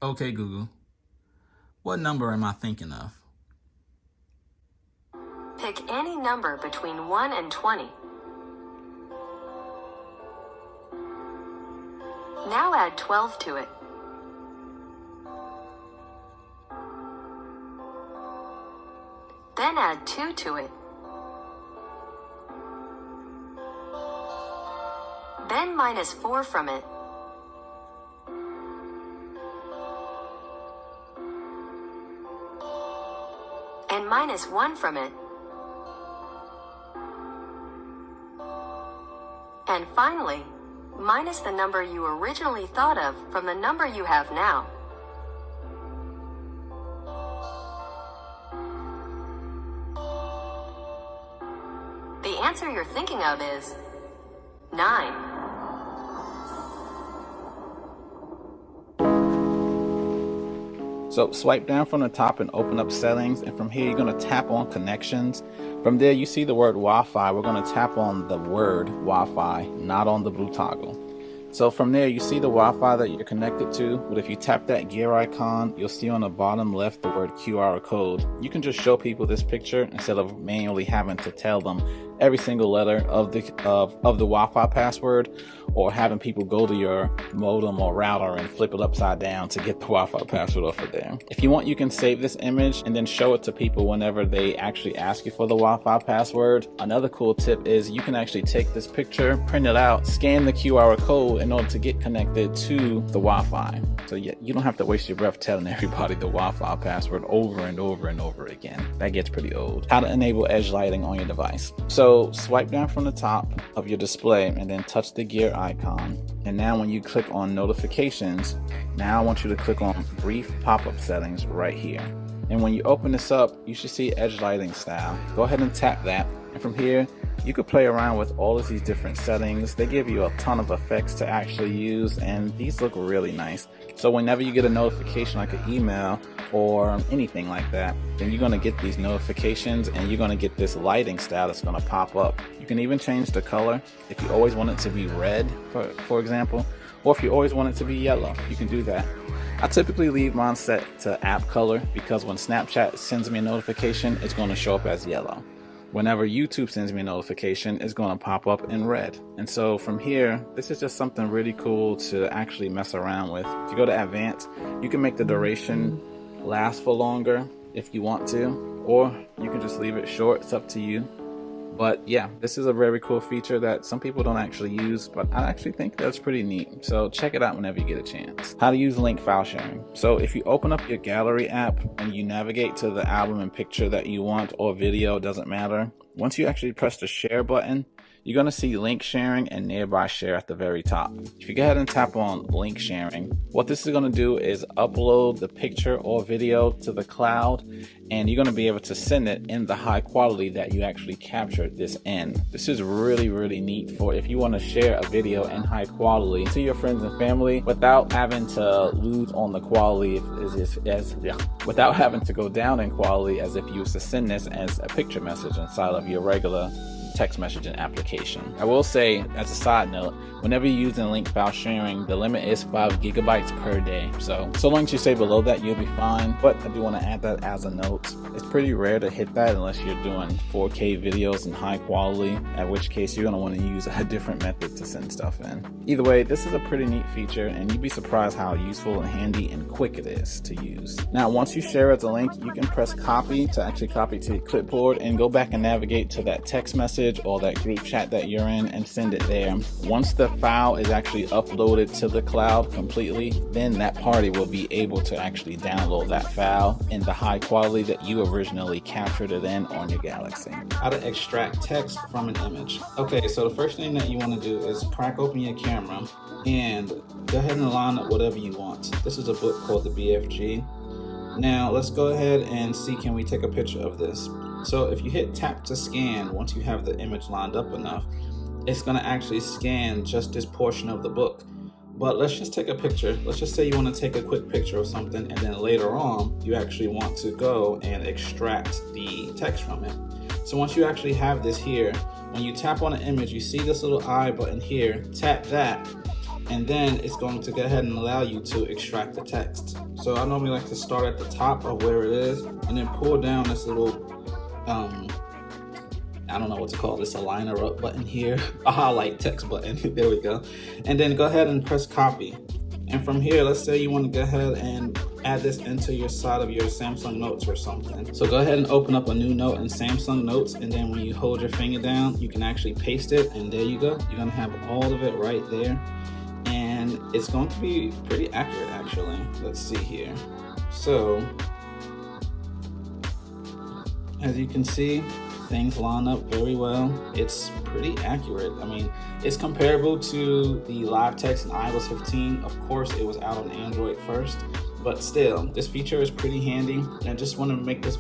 Okay, Google, what number am I thinking of? Pick any number between 1 and 20. Now add 12 to it. Then add 2 to it. Then minus 4 from it. And minus 1 from it. And finally, minus the number you originally thought of from the number you have now. The answer you're thinking of is 9. So swipe down from the top and open up settings, and from here you're going to tap on connections. From there you see the word Wi-Fi. We're going to tap on the word Wi-Fi, not on the blue toggle. So from there you see the Wi-Fi that you're connected to, but if you tap that gear icon, you'll see on the bottom left the word QR code. You can just show people this picture instead of manually having to tell them every single letter of the Wi-Fi password, or having people go to your modem or router and flip it upside down to get the Wi-Fi password off of there. If you want, you can save this image and then show it to people whenever they actually ask you for the Wi-Fi password. Another cool tip is you can actually take this picture, print it out, scan the QR code in order to get connected to the Wi-Fi. So yeah, you don't have to waste your breath telling everybody the Wi-Fi password over and over and over again. That gets pretty old. How to enable edge lighting on your device. So swipe down from the top of your display and then touch the gear icon. And now when you click on notifications, now I want you to click on brief pop-up settings right here. And when you open this up, you should see edge lighting style. Go ahead and tap that. And from here, you could play around with all of these different settings. They give you a ton of effects to actually use, and these look really nice. So whenever you get a notification like an email or anything like that, then you're going to get these notifications and you're going to get this lighting style that's going to pop up. You can even change the color if you always want it to be red, for example, or if you always want it to be yellow, you can do that. I typically leave mine set to app color because when Snapchat sends me a notification, it's going to show up as yellow. Whenever YouTube sends me a notification, it's going to pop up in red. And so from here, this is just something really cool to actually mess around with. If you go to advanced, you can make the duration last for longer if you want to, or you can just leave it short. It's up to you. But yeah, this is a very cool feature that some people don't actually use, but I actually think that's pretty neat. So check it out whenever you get a chance. How to use link file sharing. So if you open up your gallery app and you navigate to the album and picture that you want, or video, doesn't matter. Once you actually press the share button, you're going to see link sharing and nearby share at the very top. If you go ahead and tap on link sharing, what this is going to do is upload the picture or video to the cloud, and you're going to be able to send it in the high quality that you actually captured this in. This is really, really neat for if you want to share a video in high quality to your friends and family without having to lose on the quality without having to go down in quality as if you used to send this as a picture message inside of your regular text messaging application. I will say, as a side note, whenever you're using link file sharing, the limit is 5 gigabytes per day. So long as you stay below that, you'll be fine. But I do want to add that as a note. It's pretty rare to hit that unless you're doing 4K videos in high quality, at which case you're going to want to use a different method to send stuff in. Either way, this is a pretty neat feature, and you'd be surprised how useful and handy and quick it is to use. Now, once you share as a link, you can press copy to actually copy to your clipboard and go back and navigate to that text message or that group chat that you're in and send it there. Once the file is actually uploaded to the cloud completely, then that party will be able to actually download that file in the high quality that you originally captured it in on your Galaxy. How to extract text from an image. Okay, so the first thing that you want to do is crack open your camera and go ahead and line up whatever you want. This is a book called the BFG. Now let's go ahead and see, can we take a picture of this? So if you hit tap to scan, once you have the image lined up enough, it's going to actually scan just this portion of the book. But let's just take a picture. Let's just say you want to take a quick picture of something, and then later on you actually want to go and extract the text from it. So once you actually have this here, when you tap on the image, you see this little I button here, tap that, and then it's going to go ahead and allow you to extract the text. So I normally like to start at the top of where it is and then pull down this little I don't know what to call this, aligner up button here, a highlight text button. There we go. And then go ahead and press copy. And from here, let's say you want to go ahead and add this into your side of your Samsung Notes or something. So go ahead and open up a new note in Samsung Notes, and then when you hold your finger down, you can actually paste it, and there you go. You're gonna have all of it right there. And it's going to be pretty accurate actually. Let's see here. So, as you can see, things line up very well. It's pretty accurate. I mean, it's comparable to the live text in iOS 15. Of course, it was out on Android first, but still, this feature is pretty handy. And I just want to make this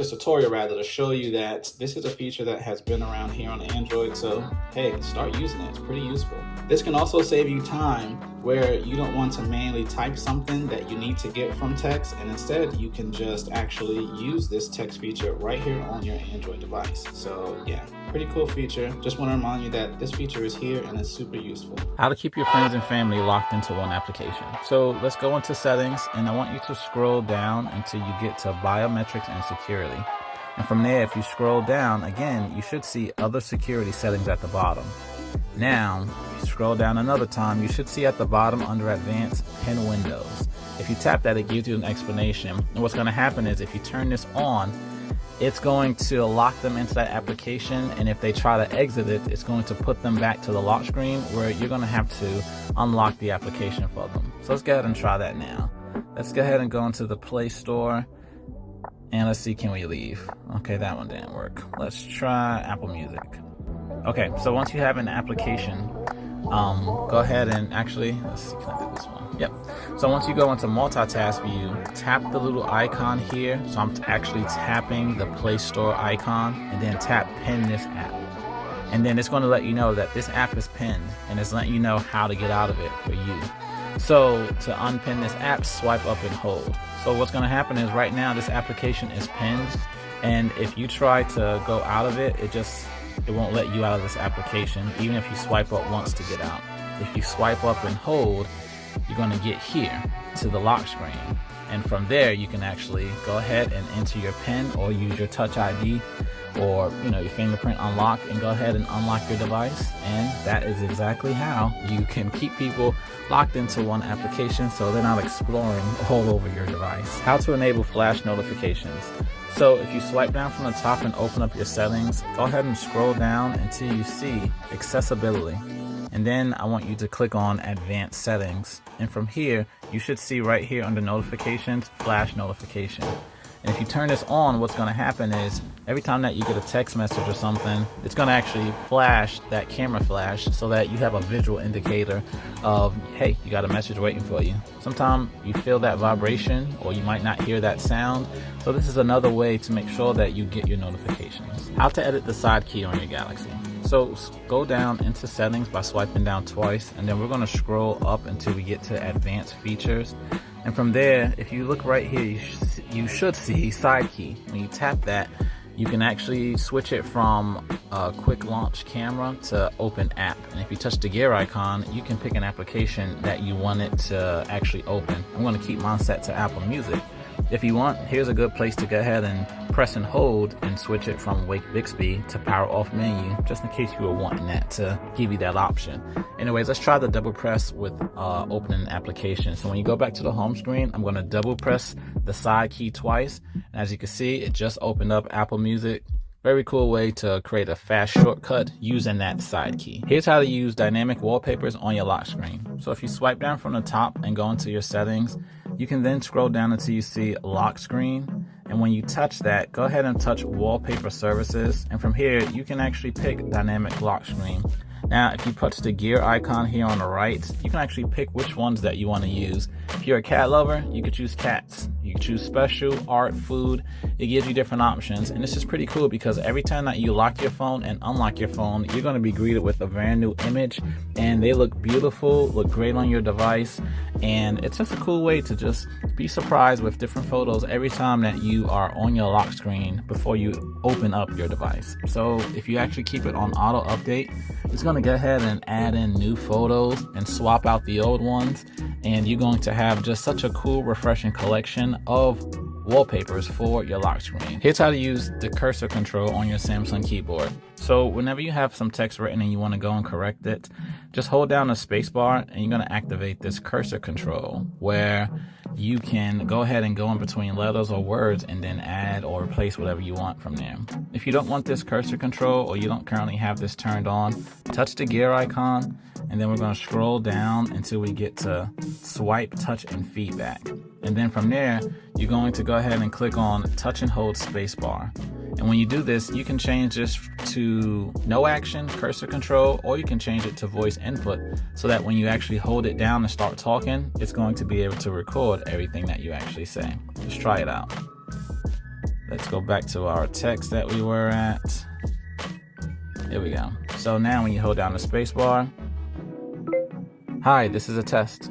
tutorial to show you that this is a feature that has been around here on Android. So hey, start using it. It's pretty useful. This can also save you time where you don't want to manually type something that you need to get from text, and instead you can just actually use this text feature right here on your Android device. So yeah, pretty cool feature. Just want to remind you that this feature is here and it's super useful. How to keep your friends and family locked into one application. So let's go into settings, and I want you to scroll down until you get to biometrics and security. And from there, if you scroll down again, you should see other security settings at the bottom. Now, if you scroll down another time, you should see at the bottom under advanced pin windows. If you tap that, it gives you an explanation. And what's going to happen is if you turn this on, it's going to lock them into that application, and if they try to exit it, it's going to put them back to the lock screen where you're going to have to unlock the application for them. So let's go ahead and try that now. Let's go ahead and go into the Play Store, and let's see, can we leave? Okay, that one didn't work. Let's try Apple Music. Okay, so once you have an application, go ahead and actually, let's see, can I do this one? Yep. So once you go into multitask view, tap the little icon here. So I'm actually tapping the Play Store icon, and then tap pin this app. And then it's going to let you know that this app is pinned, and it's letting you know how to get out of it for you. So to unpin this app, swipe up and hold. So what's going to happen is right now this application is pinned, and if you try to go out of it, it won't let you out of this application, even if you swipe up once to get out. If you swipe up and hold, you're going to get here to the lock screen, and from there you can actually go ahead and enter your PIN or use your Touch ID or your fingerprint unlock and go ahead and unlock your device. And that is exactly how you can keep people locked into one application so they're not exploring all over your device. How to enable flash notifications. So if you swipe down from the top and open up your settings, go ahead and scroll down until you see accessibility. And then I want you to click on advanced settings. And from here, you should see right here under notifications, flash notification. And if you turn this on, what's going to happen is every time that you get a text message or something, it's going to actually flash that camera flash so that you have a visual indicator of, hey, you got a message waiting for you. Sometimes you feel that vibration or you might not hear that sound. So this is another way to make sure that you get your notifications. How to edit the side key on your Galaxy. So go down into settings by swiping down twice, and then we're going to scroll up until we get to advanced features. And from there, if you look right here, you should see side key. When you tap that, you can actually switch it from a quick launch camera to open app. And if you touch the gear icon, you can pick an application that you want it to actually open. I'm going to keep mine set to Apple Music. If you want, here's a good place to go ahead and press and hold and switch it from Wake Bixby to power off menu, just in case you were wanting that to give you that option. Anyways, let's try the double press with opening an application. So when you go back to the home screen, I'm going to double press the side key twice. And as you can see, it just opened up Apple Music. Very cool way to create a fast shortcut using that side key. Here's how to use dynamic wallpapers on your lock screen. So if you swipe down from the top and go into your settings, you can then scroll down until you see lock screen. And when you touch that, go ahead and touch wallpaper services. And from here, you can actually pick dynamic lock screen. Now, if you touch the gear icon here on the right, you can actually pick which ones that you want to use. If you're a cat lover, you could choose cats. You can choose special, art, food. It gives you different options. And this is pretty cool because every time that you lock your phone and unlock your phone, you're going to be greeted with a brand new image. And they look beautiful, look great on your device. And it's just a cool way to just be surprised with different photos every time that you are on your lock screen before you open up your device. So if you actually keep it on auto update, it's going to go ahead and add in new photos and swap out the old ones. And you're going to have just such a cool, refreshing collection of wallpapers for your lock screen. Here's how to use the cursor control on your Samsung keyboard. So whenever you have some text written and you want to go and correct it, just hold down the space bar and you're going to activate this cursor control where you can go ahead and go in between letters or words and then add or replace whatever you want from there. If you don't want this cursor control or you don't currently have this turned on, touch the gear icon and then we're going to scroll down until we get to swipe, touch, and feedback. And then from there, you're going to go ahead and click on touch and hold spacebar. And when you do this, you can change this to no action, cursor control, or you can change it to voice input so that when you actually hold it down and start talking, it's going to be able to record everything that you actually say. Just try it out. Let's go back to our text that we were at. Here we go. So now when you hold down the spacebar, hi, this is a test.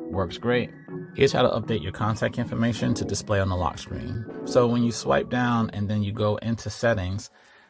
Works great. Here's how to update your contact information to display on the lock screen. So when you swipe down and then you go into settings,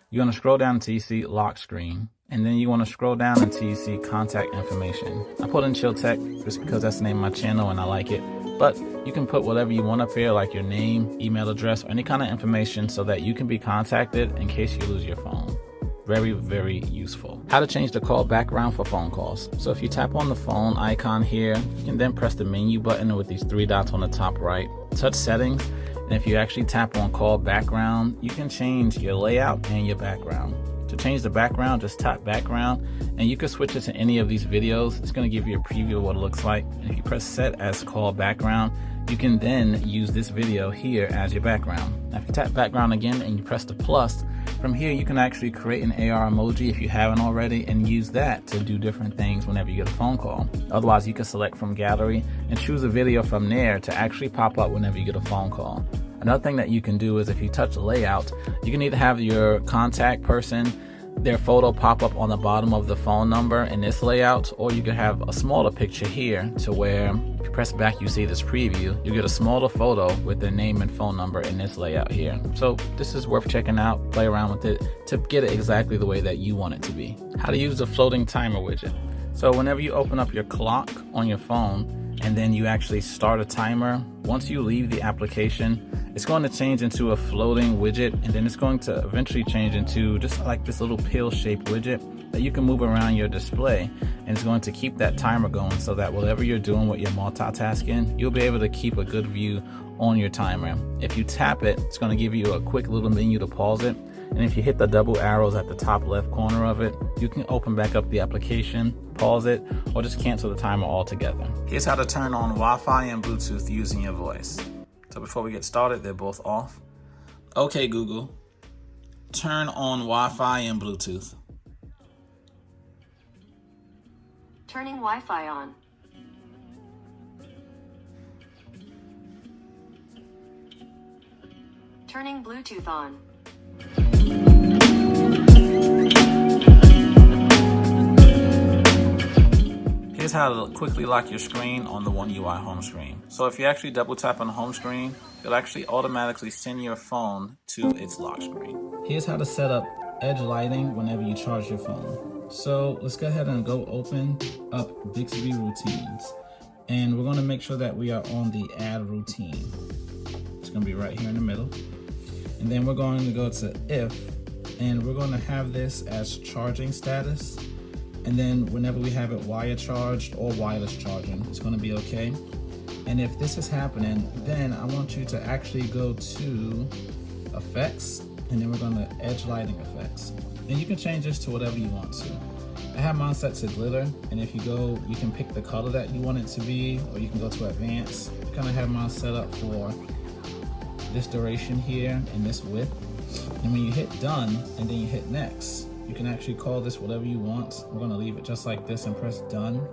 you're going to scroll down until you see lock screen. And then you want to scroll down until you see contact information. I put in Chill Tech just because that's the name of my channel and I like it. But you can put whatever you want up here, like your name, email address, or any kind of information so that you can be contacted in case you lose your phone. Very, very useful. How to change the call background for phone calls. So if you tap on the phone icon here, you can then press the menu button with these three dots on the top right. Touch settings, and if you actually tap on call background, you can change your layout and your background. To change the background, just tap background, and you can switch it to any of these videos. It's going to give you a preview of what it looks like. And if you press set as call background, you can then use this video here as your background. Now if you tap background again and you press the plus, from here you can actually create an AR emoji if you haven't already and use that to do different things whenever you get a phone call. Otherwise you can select from gallery and choose a video from there to actually pop up whenever you get a phone call. Another thing that you can do is if you touch the layout, you can either have your contact person, their photo pop up on the bottom of the phone number in this layout, or you can have a smaller picture here to where if you press back you see this preview, you get a smaller photo with their name and phone number in this layout here. So this is worth checking out, play around with it to get it exactly the way that you want it to be. How to use the floating timer widget. So whenever you open up your clock on your phone and then you actually start a timer, once you leave the application, it's going to change into a floating widget, and then it's going to eventually change into just like this little pill-shaped widget that you can move around your display, and it's going to keep that timer going so that whatever you're doing with your multitasking, you'll be able to keep a good view on your timer. If you tap it, it's going to give you a quick little menu to pause it, and if you hit the double arrows at the top left corner of it, you can open back up the application, pause it, or just cancel the timer altogether. Here's how to turn on Wi-Fi and Bluetooth using your voice. So before we get started, they're both off. Okay, Google, turn on Wi-Fi and Bluetooth. Turning Wi-Fi on. Turning Bluetooth on. Here's how to quickly lock your screen on the One UI home screen. So if you actually double tap on the home screen, it'll actually automatically send your phone to its lock screen. Here's how to set up edge lighting whenever you charge your phone. So let's go ahead and go open up Bixby routines. And we're going to make sure that we are on the add routine. It's going to be right here in the middle. And then we're going to go to if, and we're going to have this as charging status. And then whenever we have it wire charged or wireless charging, it's going to be okay. And if this is happening, then I want you to actually go to effects, and then we're going to edge lighting effects. And you can change this to whatever you want to. I have mine set to glitter, and if you go, you can pick the color that you want it to be, or you can go to advanced. I kind of have mine set up for this duration here and this width. And when you hit done and then you hit next, You can actually call this whatever you want. I'm gonna leave it just like this and press done.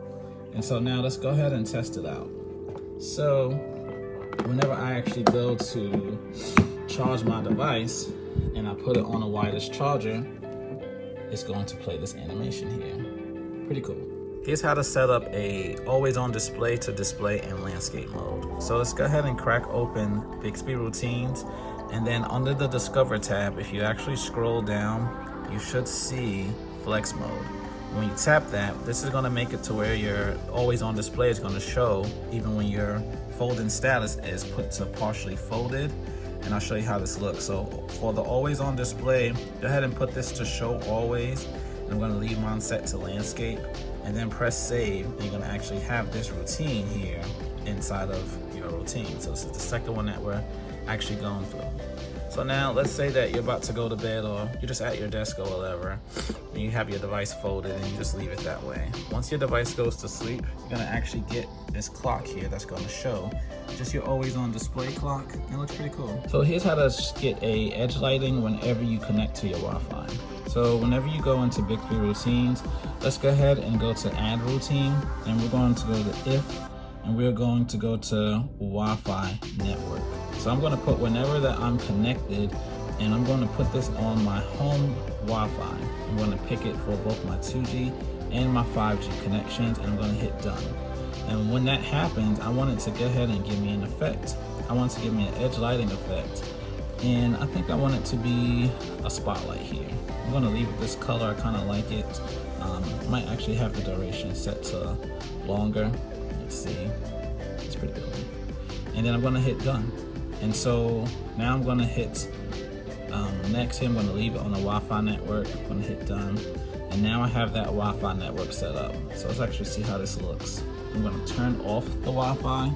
And so now let's go ahead and test it out. So whenever I actually go to charge my device and I put it on the wireless charger, it's going to play this animation here. Pretty cool. Here's how to set up a always on display to display in landscape mode. So let's go ahead and crack open Bixby Routines, and then under the Discover tab, if you actually scroll down, you should see Flex Mode. When you tap that, this is going to make it to where your always on display is going to show even when your folding status is put to partially folded. And I'll show you how this looks. So for the always on display, go ahead and put this to show always. And I'm going to leave mine set to landscape, and then press save. And you're going to actually have this routine here inside of your routine. So this is the second one that we're actually going through. So now let's say that you're about to go to bed, or you're just at your desk or whatever, and you have your device folded and you just leave it that way. Once your device goes to sleep, you're gonna actually get this clock here that's gonna show just your always on display clock. It looks pretty cool. So here's how to get a edge lighting whenever you connect to your Wi-Fi. So whenever you go into Bixby Routines, let's go ahead and go to add routine, and we're going to go to if, and we're going to go to Wi-Fi network. So I'm going to put whenever that I'm connected, and I'm going to put this on my home Wi-Fi. I'm going to pick it for both my 2G and my 5G connections, and I'm going to hit done. And when that happens, I want it to go ahead and give me an effect. I want it to give me an edge lighting effect. And I think I want it to be a spotlight here. I'm going to leave it this color. I kind of like it. Might actually have the duration set to longer. Let's see. It's pretty good. And then I'm going to hit done. And so now I'm going to hit next here. I'm going to leave it on the Wi-Fi network. I'm going to hit done. And now I have that Wi-Fi network set up. So let's actually see how this looks. I'm going to turn off the Wi-Fi.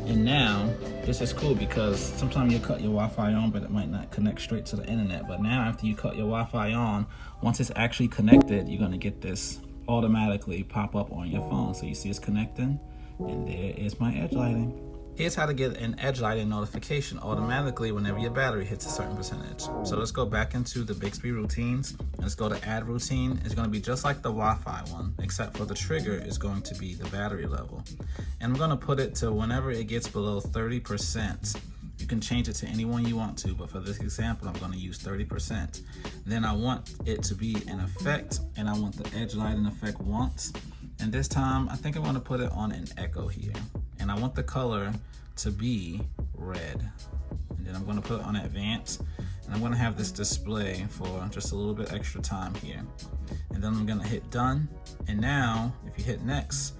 And now this is cool because sometimes you cut your Wi-Fi on, but it might not connect straight to the internet. But now after you cut your Wi-Fi on, once it's actually connected, you're going to get this automatically pop up on your phone. So you see it's connecting, and there is my edge lighting. Here's how to get an edge lighting notification automatically whenever your battery hits a certain percentage. So let's go back into the Bixby Routines, and let's go to add routine. It's going to be just like the Wi-Fi one, except for the trigger is going to be the battery level. And I'm going to put it to whenever it gets below 30%. You can change it to any one you want to, but for this example, I'm going to use 30%. Then I want it to be an effect, and I want the edge lighting effect once. And this time, I think I want to put it on an echo here. And I want the color to be red. And then I'm going to put it on advanced. And I'm going to have this display for just a little bit extra time here. And then I'm going to hit done. And now, if you hit next,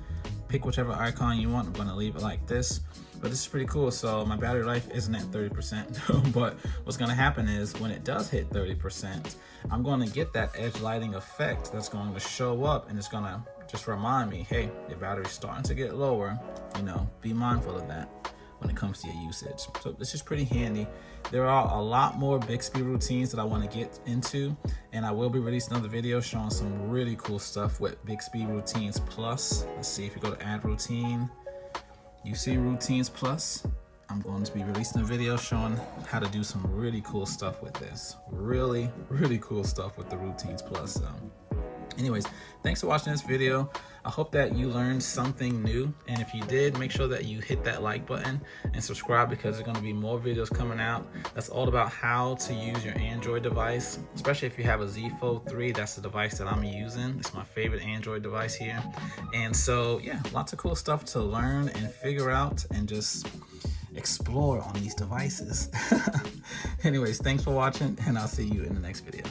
pick whichever icon you want. I'm going to leave it like this. But this is pretty cool. So my battery life isn't at 30%. But what's going to happen is when it does hit 30%, I'm going to get that edge lighting effect that's going to show up, and it's going to just remind me, hey, your battery's starting to get lower. You know, be mindful of that when it comes to your usage. So this is pretty handy. There are a lot more Bixby routines that I want to get into, and I will be releasing another video showing some really cool stuff with Bixby Routines Plus. Let's see, if you go to add routine, you see Routines Plus. I'm going to be releasing a video showing how to do some really cool stuff with this. Really, really cool stuff with the Routines Plus. So anyways, thanks for watching this video. I hope that you learned something new, and if you did, make sure that you hit that like button and subscribe, because there's going to be more videos coming out that's all about how to use your Android device, especially if you have a Z Fold 3. That's the device that I'm using. It's my favorite Android device here. And so yeah, lots of cool stuff to learn and figure out and just explore on these devices. Anyways, thanks for watching, and I'll see you in the next video.